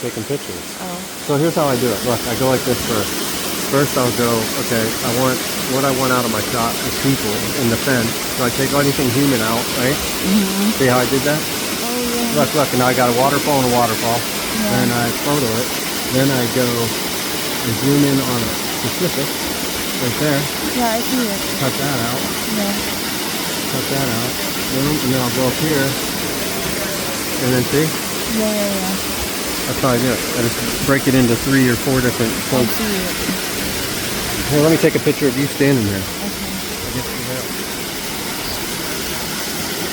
taking pictures. Oh. So here's how I do it. Look, I go like this first. First I'll go, okay, what I want out of my shot is people in the fence. So I take anything human out, right? See how I did that? Oh, yeah. Look, and now I got a waterfall and a waterfall. Yeah. And I photo it. Then I go and zoom in on a specific right there. Yeah, I see it. Cut that out. Yeah. Cut that out. Boom, and then I'll go up here. And then see? Yeah. That's how I do it. I just break it into 3 or 4 different I folds. see it. Here, let me take a picture of you standing there. Okay. I guess you have.